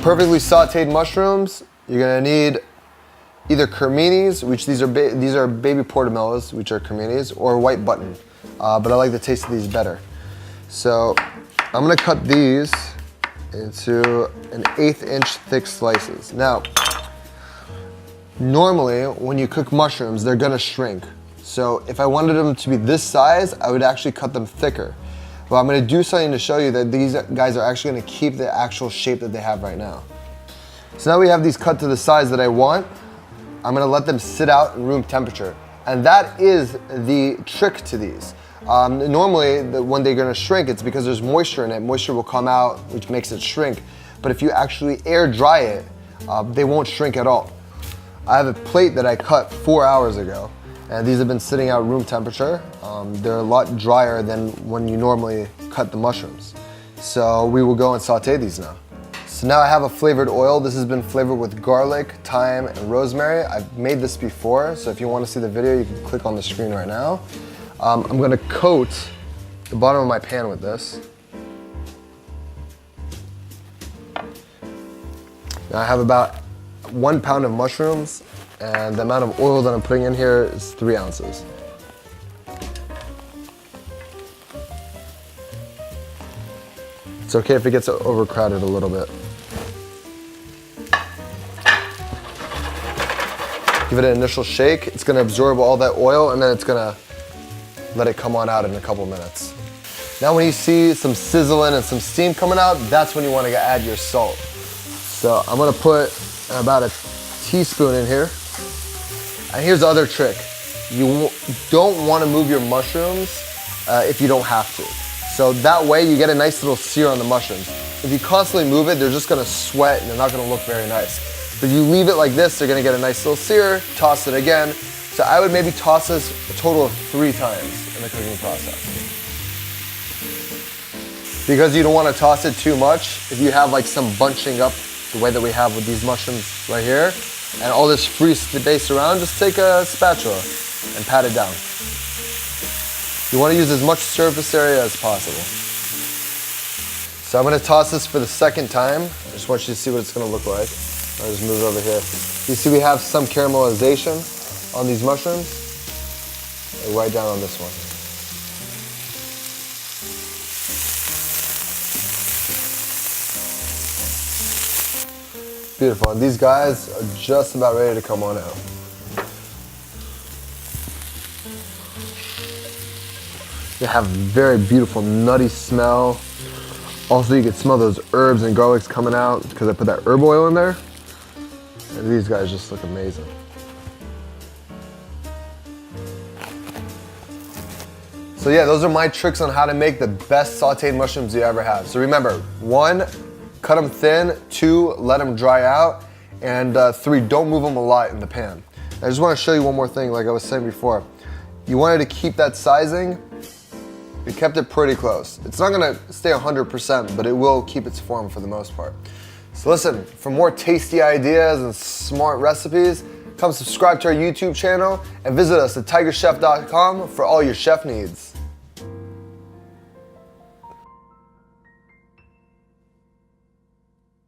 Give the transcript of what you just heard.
perfectly sauteed mushrooms, you're gonna need either creminis, which these are baby portobellos, which are creminis, or white button. But I like the taste of these better. So I'm gonna cut these into an 1/8 inch thick slices. Now, normally when you cook mushrooms, they're gonna shrink. So if I wanted them to be this size, I would actually cut them thicker. But I'm gonna do something to show you that these guys are actually gonna keep the actual shape that they have right now. So now we have these cut to the size that I want. I'm gonna let them sit out in room temperature. And that is the trick to these. Normally, when they're gonna shrink, it's because there's moisture in it. Moisture will come out, which makes it shrink. But if you actually air dry it, they won't shrink at all. I have a plate that I cut 4 hours ago, and these have been sitting out room temperature. They're a lot drier than when you normally cut the mushrooms. So we will go and saute these now. So now I have a flavored oil. This has been flavored with garlic, thyme, and rosemary. I've made this before, so if you want to see the video, you can click on the screen right now. I'm gonna coat the bottom of my pan with this. Now I have about 1 pound of mushrooms, and the amount of oil that I'm putting in here is 3 ounces. It's okay if it gets overcrowded a little bit. Give it an initial shake. It's gonna absorb all that oil, and then it's gonna let it come on out in a couple minutes. Now when you see some sizzling and some steam coming out, that's when you want to add your salt. So I'm gonna put about a teaspoon in here. And here's the other trick. You don't want to move your mushrooms if you don't have to. So that way you get a nice little sear on the mushrooms. If you constantly move it, they're just gonna sweat and they're not gonna look very nice. But if you leave it like this, they're gonna get a nice little sear, toss it again. So I would maybe toss this a total of 3 times in the cooking process. Because you don't want to toss it too much, if you have like some bunching up the way that we have with these mushrooms right here, and all this free space around, just take a spatula and pat it down. You want to use as much surface area as possible. So I'm going to toss this for the second time. I just want you to see what it's going to look like. I'll just move it over here. You see we have some caramelization on these mushrooms, and right down on this one. Beautiful, and these guys are just about ready to come on out. They have very beautiful nutty smell. Also you can smell those herbs and garlics coming out because I put that herb oil in there. And these guys just look amazing. So yeah, those are my tricks on how to make the best sauteed mushrooms you ever have. So remember, 1, cut them thin, 2, let them dry out, and 3, don't move them a lot in the pan. I just want to show you one more thing, like I was saying before. You wanted to keep that sizing, we kept it pretty close. It's not gonna stay 100%, but it will keep its form for the most part. So listen, for more tasty ideas and smart recipes, come subscribe to our YouTube channel and visit us at TigerChef.com for all your chef needs.